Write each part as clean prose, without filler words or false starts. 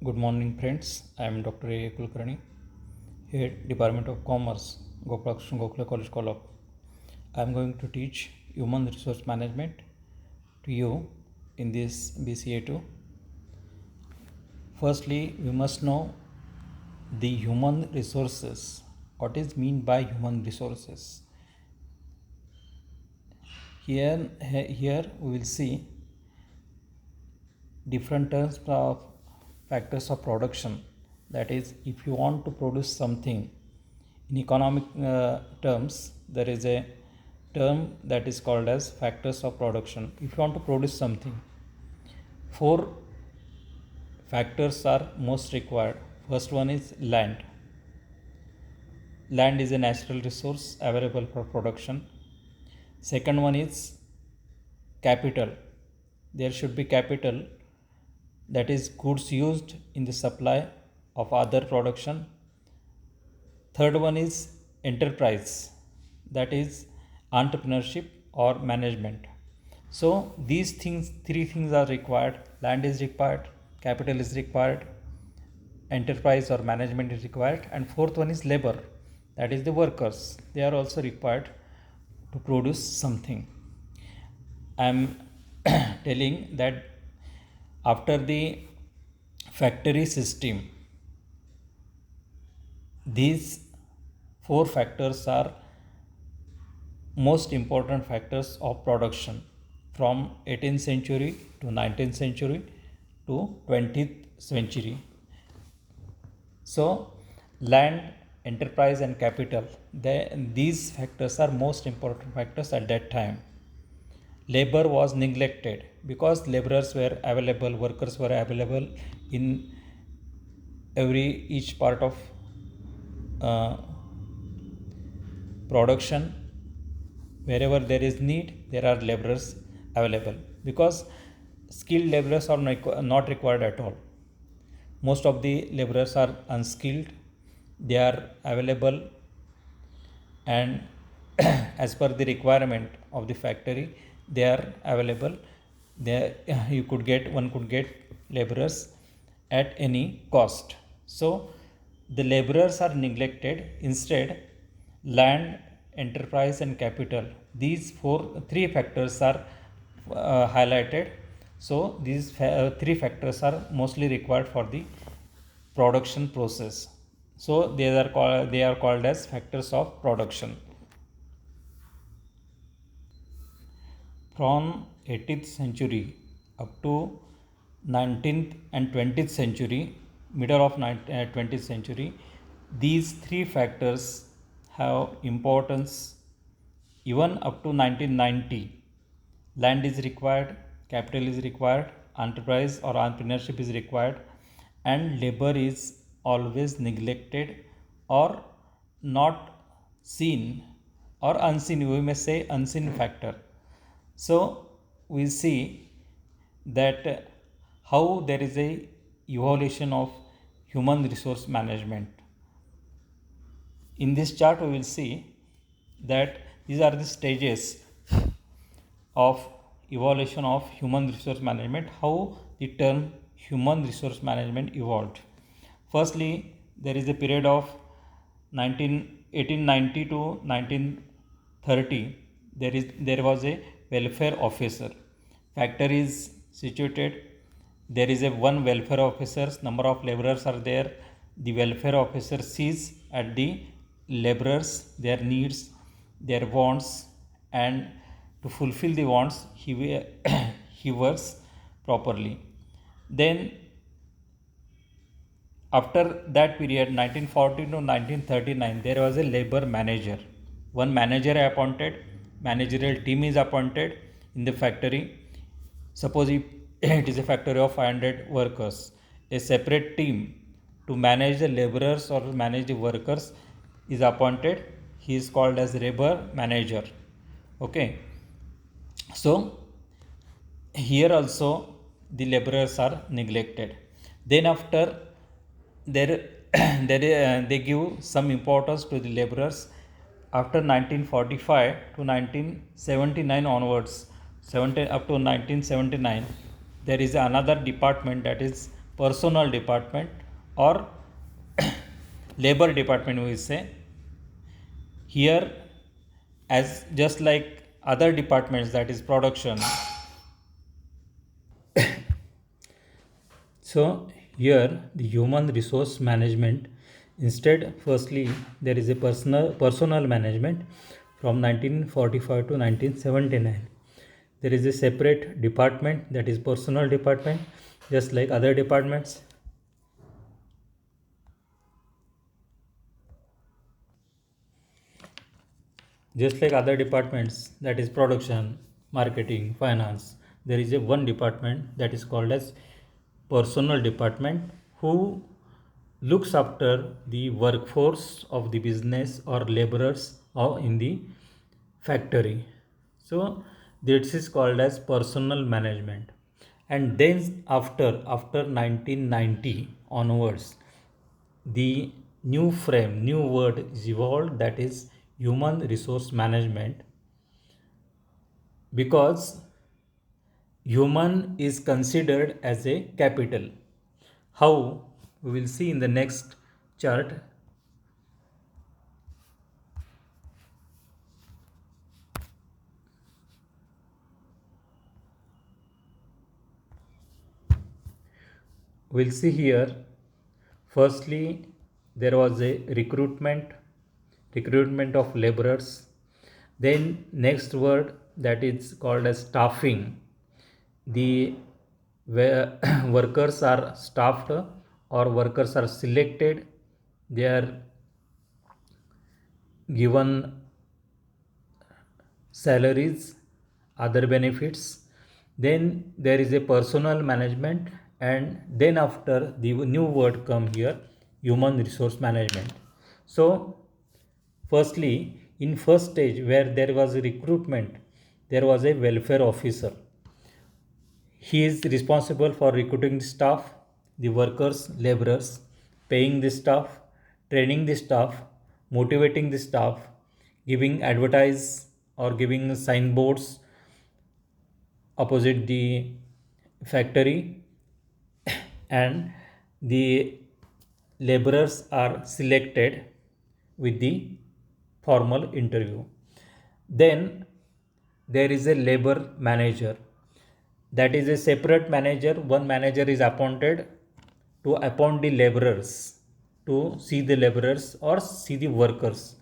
Good morning, friends. I am Dr. A. Kulkarni, Head Department of Commerce, Gopalakrishna Gokhale College, Kolhapur. I am going to teach Human Resource Management to you in this BCA2. Firstly, we must know the human resources. What is meant by human resources? Here we will see different terms of factors of production. That is, if you want to produce something in economic terms, there is a term that is called as factors of production. If you want to produce something, four factors are most required. First one is land. Land is a natural resource available for production. Second one is capital. There should be capital, that is goods used in the supply of other production. Third one is enterprise, that is entrepreneurship or management. So these three things are required. Land is required, capital is required, enterprise or management is required, and fourth one is labor, that is the workers. They are also required to produce something. I am telling that after the factory system, these four factors are most important factors of production from 18th century to 19th century to 20th century. So land, enterprise and capital, these factors are most important factors at that time. Labor was neglected because laborers were available, workers were available in each part of production. Wherever there is need, there are laborers available, because skilled laborers are not required at all. Most of the laborers are unskilled. They are available, and as per the requirement of the factory, they are available. There one could get laborers at any cost. So the laborers are neglected. Instead, land, enterprise and capital, these three factors are highlighted. So these three factors are mostly required for the production process. So they are called as factors of production. From 18th century up to 19th and 20th century, middle of 20th century, these three factors have importance. Even up to 1990, land is required, capital is required, enterprise or entrepreneurship is required, and labor is always neglected or not seen, or unseen, we may say unseen factor. So we see that how there is a evolution of human resource management. In this chart we will see that these are the stages of evolution of human resource management, how the term human resource management evolved. Firstly, there is a period of 1890 to 1930. There was a welfare officer. Factory is situated. There is a one welfare officer. Number of laborers are there. The welfare officer sees at the laborers, their needs, their wants, and to fulfill the wants, he works properly. Then after that period, 1940 to 1939, there was a labor manager. One manager appointed, managerial team is appointed in the factory. Suppose if it is a factory of 500 workers, a separate team to manage the laborers or manage the workers is appointed. He is called as labor manager. Okay. So here also the laborers are neglected. Then after there, they give some importance to the laborers. After 1945 to 1979 onwards, up to 1979, there is another department, that is personal department or labor department, we say. Here, as just like other departments, that is production. So here the human resource management, instead firstly there is a personal management from 1945 to 1979. There is a separate department, that is personal department, just like other departments. Just like other departments, that is production, marketing, finance, there is a one department that is called as personal department, who looks after the workforce of the business or laborers or in the factory. So this is called as personal management. And then after 1990 onwards, the new word is evolved, that is human resource management, because human is considered as a capital. How? We will see in the next chart. We'll see here. Firstly, there was a recruitment of laborers. Then next word, that is called as staffing. The where workers are staffed or workers are selected, they are given salaries, other benefits. Then there is a personal management, and then after the new word come here, human resource management. So firstly, in first stage where there was a recruitment, there was a welfare officer. He is responsible for recruiting the staff, the workers, laborers, paying the staff, training the staff, motivating the staff, giving advertise or giving signboards opposite the factory, and the laborers are selected with the formal interview. Then there is a labor manager, that is a separate manager. One manager is appointed to appoint the laborers, to see the laborers or see the workers.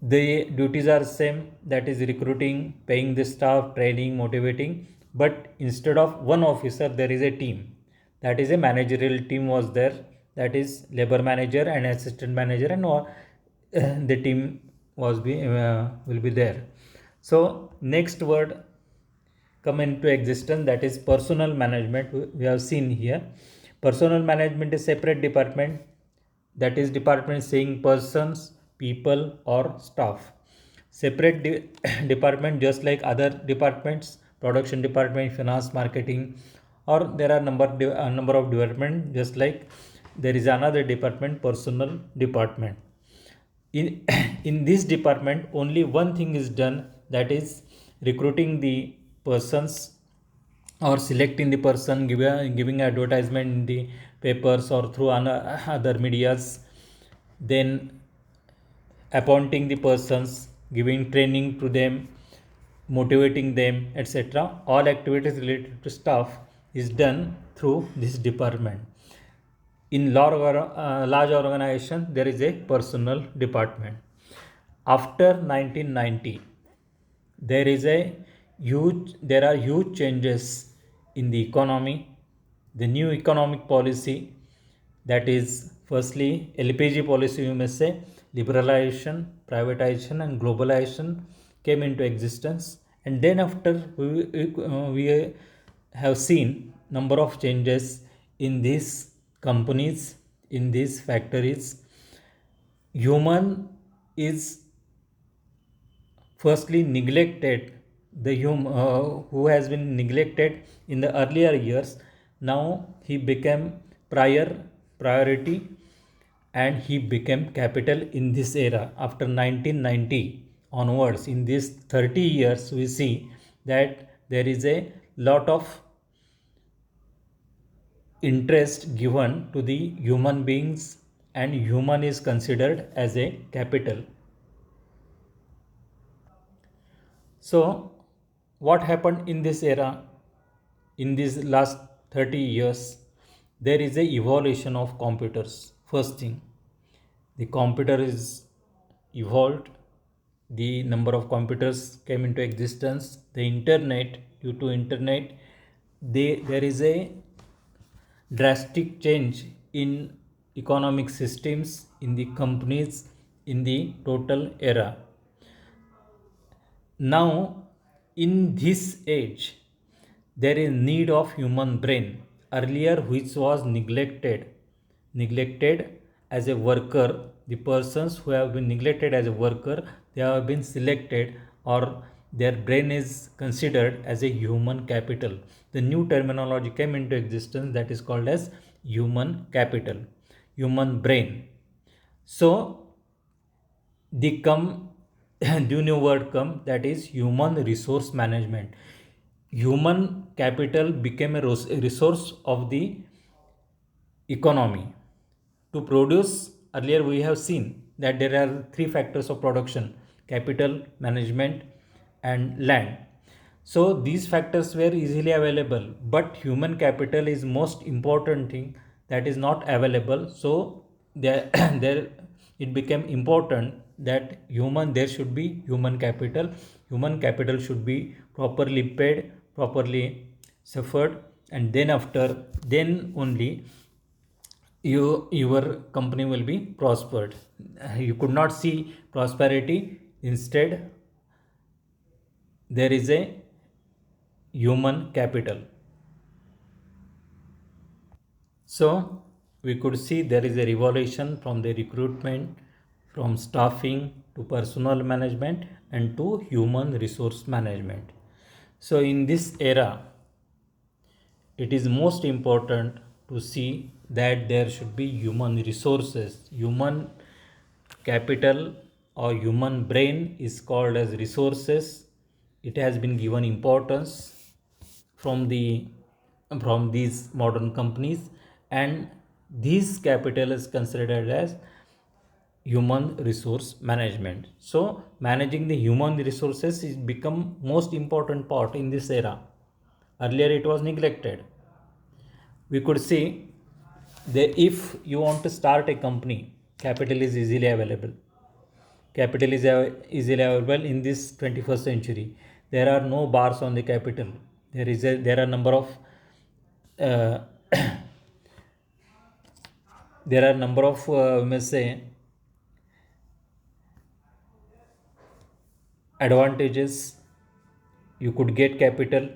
The duties are same, that is recruiting, paying the staff, training, motivating, but instead of one officer there is a team, that is a managerial team was there, that is labor manager and assistant manager, and the team will be there. So next word come into existence, that is personal management. We have seen here personal management is separate department, that is department saying persons, people or staff. Separate department, just like other departments, production department, finance, marketing, or there are number of department, just like there is another department, personal department. in in this department only one thing is done, that is recruiting the persons or selecting the person, giving advertisement in the papers or through other medias, then appointing the persons, giving training to them, motivating them, etc. All activities related to staff is done through this department. In large organization there is a personal department. After 1990, there are huge changes in the economy. The new economic policy, that is firstly LPG policy, you may say, liberalization, privatization and globalization came into existence. And then after we have seen number of changes in these companies, in these factories. Human is firstly neglected, who has been neglected in the earlier years, now he became priority, and he became capital in this era. After 1990 onwards, in these 30 years, we see that there is a lot of interest given to the human beings, and human is considered as a capital. So what happened in this era? In these last 30 years, there is a evolution of computers. First thing, the computer is evolved, the number of computers came into existence, the internet, due to internet, there is a drastic change in economic systems, in the companies, in the total era. Now in this age, there is need of human brain, earlier which was neglected as a worker. The persons who have been neglected as a worker, they have been selected, or their brain is considered as a human capital. The new terminology came into existence, that is called as human capital, human brain. So the come the new word come, that is human resource management. Human capital became a resource of the economy. To produce, earlier we have seen that there are three factors of production: capital, management, and land. So these factors were easily available, but human capital is most important thing that is not available. So there there it became important that there should be human capital should be properly paid, properly suffered, and then only your company will be prospered. You could not see prosperity, instead there is a human capital. So we could see there is a revolution from the recruitment, from staffing to personal management and to human resource management. So in this era, it is most important to see that there should be human resources. Human capital or human brain is called as resources. It has been given importance from these modern companies, and this capital is considered as human resource management. So managing the human resources is become most important part in this era. Earlier it was neglected. We could see that if you want to start a company, capital is easily available. Capital is easily available in this 21st century. There are no bars on the capital. There are number of uh, there are number of we may say advantages. You could get capital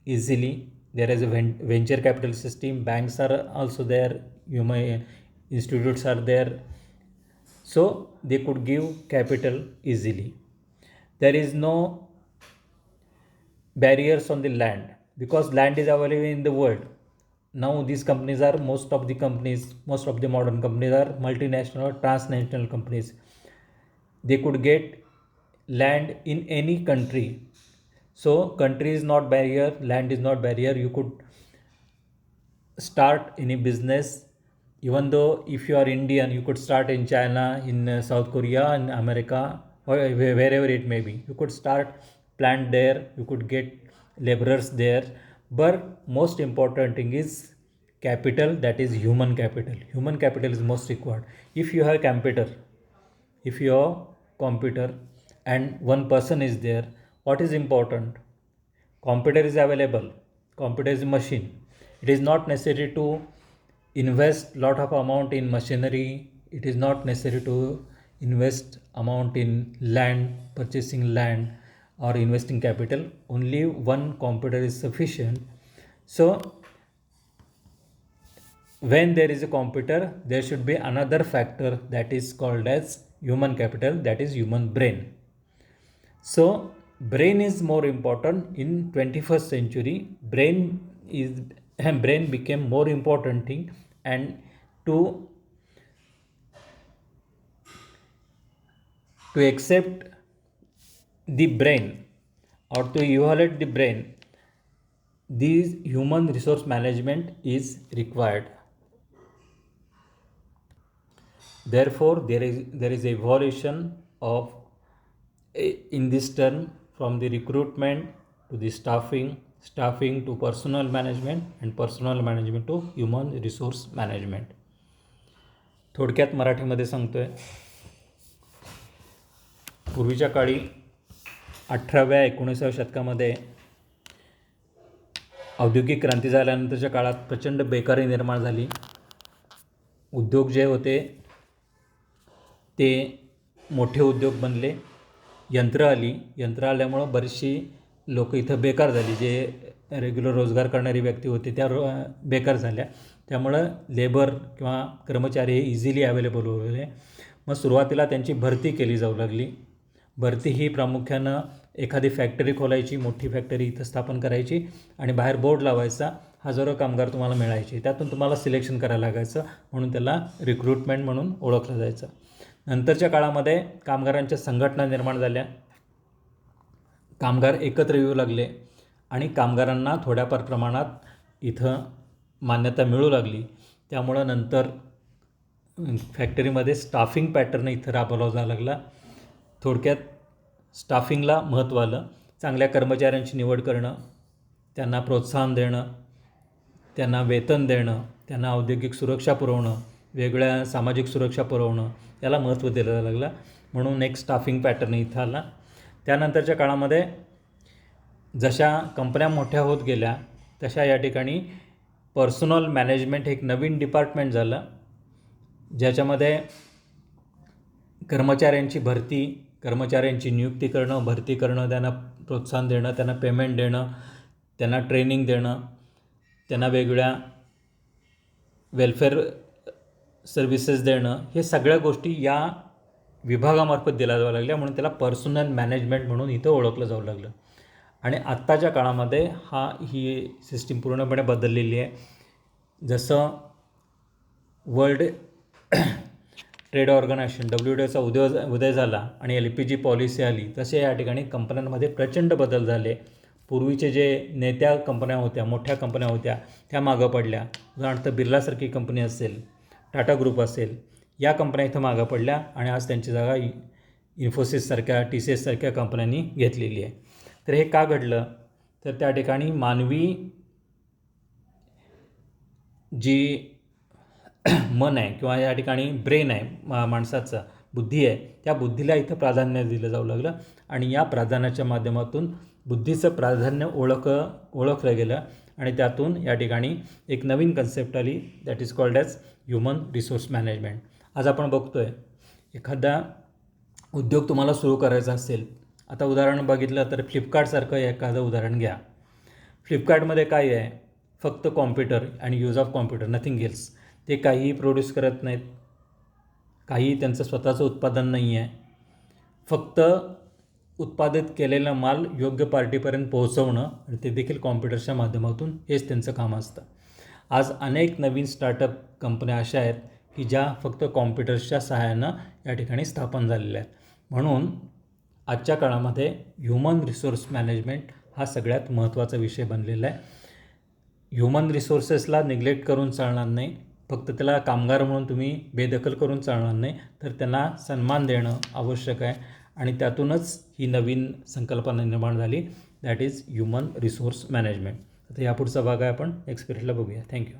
easily. There is a venture capital system. Banks are also there. You may institutes are there, so they could give capital easily. There is no barriers on the land because land is available in the world. Now these companies are most of the modern companies are multinational or transnational companies. They could get land in any country. So country is not barrier, land is not barrier. You could start any business. Even though if you are Indian, you could start in China, in South Korea, in America, or wherever it may be. You could start plant there. You could get laborers there. But most important thing is capital, that is human capital. Human capital is most required. If you have computer, if your computer and one person is there, what is important? Computer is available, computer is a machine. It is not necessary to invest lot of amount in machinery. It is not necessary to invest amount in land, purchasing land or investing capital. Only one computer is sufficient. So when there is a computer, there should be another factor that is called as human capital, that is human brain. So brain is more important in 21st century. Is brain became more important thing, and to accept the brain or to evaluate the brain, these human resource management is required. Therefore, there is evolution of in this term from the recruitment to the staffing to personal management and personal management to human resource management. थोडक्यात मराठीमध्ये सांगतोय. पूर्वीच्या काळी 18व्या-19व्या शतकामध्ये औद्योगिक क्रांती झाल्यानंतरच्या काळात प्रचंड बेकारी निर्माण झाली. उद्योग जे होते ते मोठे उद्योग बनले. यंत्र आल्यामुळं बरीचशी लोक इथं बेकार झाली. जे रेग्युलर रोजगार करणारी व्यक्ती होती त्या बेकार झाल्या. त्यामुळं लेबर किंवा कर्मचारी हे इझिली अवेलेबल होते. मग सुरुवातीला त्यांची भरती केली जाऊ लागली. भरती ही प्रामुख्यानं एखादी फॅक्टरी खोलायची, मोठी फॅक्टरी इथं स्थापन करायची आणि बाहेर बोर्ड लावायचा, हजारो कामगार तुम्हाला मिळायचे. त्यातून तुम्हाला सिलेक्शन करायला लागायचं, म्हणून त्याला रिक्रुटमेंट म्हणून ओळखलं जायचं. नंतरच्या काळामध्ये कामगारांच्या संघटना निर्माण झाल्या. कामगार एकत्र येऊ लागले आणि कामगारांना थोड्याफार प्रमाणात इथं मान्यता मिळू लागली. त्यामुळं नंतर फॅक्टरीमध्ये स्टाफिंग पॅटर्न इथं राबवला जायला लागला. थोडक्यात स्टाफिंगला महत्त्व आलं. चांगल्या कर्मचाऱ्यांची निवड करणं, त्यांना प्रोत्साहन देणं, त्यांना वेतन देणं, त्यांना औद्योगिक सुरक्षा पुरवणं, वेगळ्या सामाजिक सुरक्षा पुरवणं, याला महत्त्व दिलं लागलं. म्हणून एक स्टाफिंग पॅटर्न इथं आला. त्यानंतरच्या काळामध्ये जशा कंपन्या मोठ्या होत गेल्या तशा या ठिकाणी पर्सनल मॅनेजमेंट एक नवीन डिपार्टमेंट झालं, ज्याच्यामध्ये कर्मचाऱ्यांची भरती, कर्मचाऱ्यांची नियुक्ती करणं, भरती करणं, त्यांना प्रोत्साहन देणं, त्यांना पेमेंट देणं, त्यांना ट्रेनिंग देणं, त्यांना वेगवेगळ्या वेलफेअर सर्व्हिसेस देणं, हे सगळ्या गोष्टी या विभागामार्फत दिल्या जाऊ लागल्या. म्हणून त्याला पर्सनल मॅनेजमेंट म्हणून इथं ओळखलं जाऊ लागलं. आणि आत्ताच्या काळामध्ये ही सिस्टीम पूर्णपणे बदललेली आहे. जसं वर्ल्ड ट्रेड ऑर्गनायझेशन WTOचा उदय झाला आणि LPG पॉलिसी आली, तसे या ठिकाणी कंपन्यांमध्ये प्रचंड बदल झाले. पूर्वीचे जे नेत्या कंपन्या होत्या, मोठ्या कंपन्या होत्या, त्या मागं पडल्या. उदाहरणार्थ बिर्लासारखी कंपनी असेल, टाटा ग्रुप असेल, या कंपन्या इथं मागं पडल्या आणि आज त्यांची जागा इन्फोसिससारख्या, TCS सारख्या कंपन्यांनी घेतलेली आहे. तर हे का घडलं? तर त्या ठिकाणी मानवी जी मन आहे किंवा या ठिकाणी ब्रेन आहे, माणसाचा बुद्धी आहे, त्या बुद्धीला इथं प्राधान्य दिलं जाऊ लागलं आणि या प्राधान्याच्या माध्यमातून बुद्धीचं प्राधान्य ओळखलं गेलं आणि त्यातून या ठिकाणी एक नवीन कन्सेप्ट आली, that is called as human resource management. आज आपण बघतो आहे एखादा उद्योग तुम्हाला सुरू करायचा असेल, आता उदाहरण बघितलं तर फ्लिपकार्टसारखं एखादं उदाहरण घ्या. फ्लिपकार्टमध्ये काय आहे? फक्त कॉम्प्युटर आणि use of computer, nothing else. ते काहीही प्रोड्यूस करत नाहीत, काही त्यांचं स्वतःचं उत्पादन नाही आहे. फक्त उत्पादित केलेला माल योग्य पार्टीपर्यंत पोहोचवणं आणि ते देखील कॉम्प्युटरच्या माध्यमातून, हेच त्यांचं काम असतं. आज अनेक नवीन स्टार्टअप कंपन्या अशा आहेत की ज्या फक्त कॉम्प्युटर्सच्या सहाय्यानं या ठिकाणी स्थापन झालेल्या आहेत. म्हणून आजच्या काळामध्ये ह्युमन रिसोर्स मॅनेजमेंट हा सगळ्यात महत्त्वाचा विषय बनलेला आहे. ह्युमन रिसोर्सेसला निग्लेक्ट करून चालणार नाही. फक्त त्याला कामगार म्हणून तुम्ही बेदखल करून चालणार नाही, तर त्यांना सन्मान देणं आवश्यक आहे आणि त्यातूनच ही नवीन संकल्पना निर्माण झाली, that is human resource management. आता यापुढचा भाग आहे आपण नेक्स्ट पिरियडला बघूया. थँक्यू.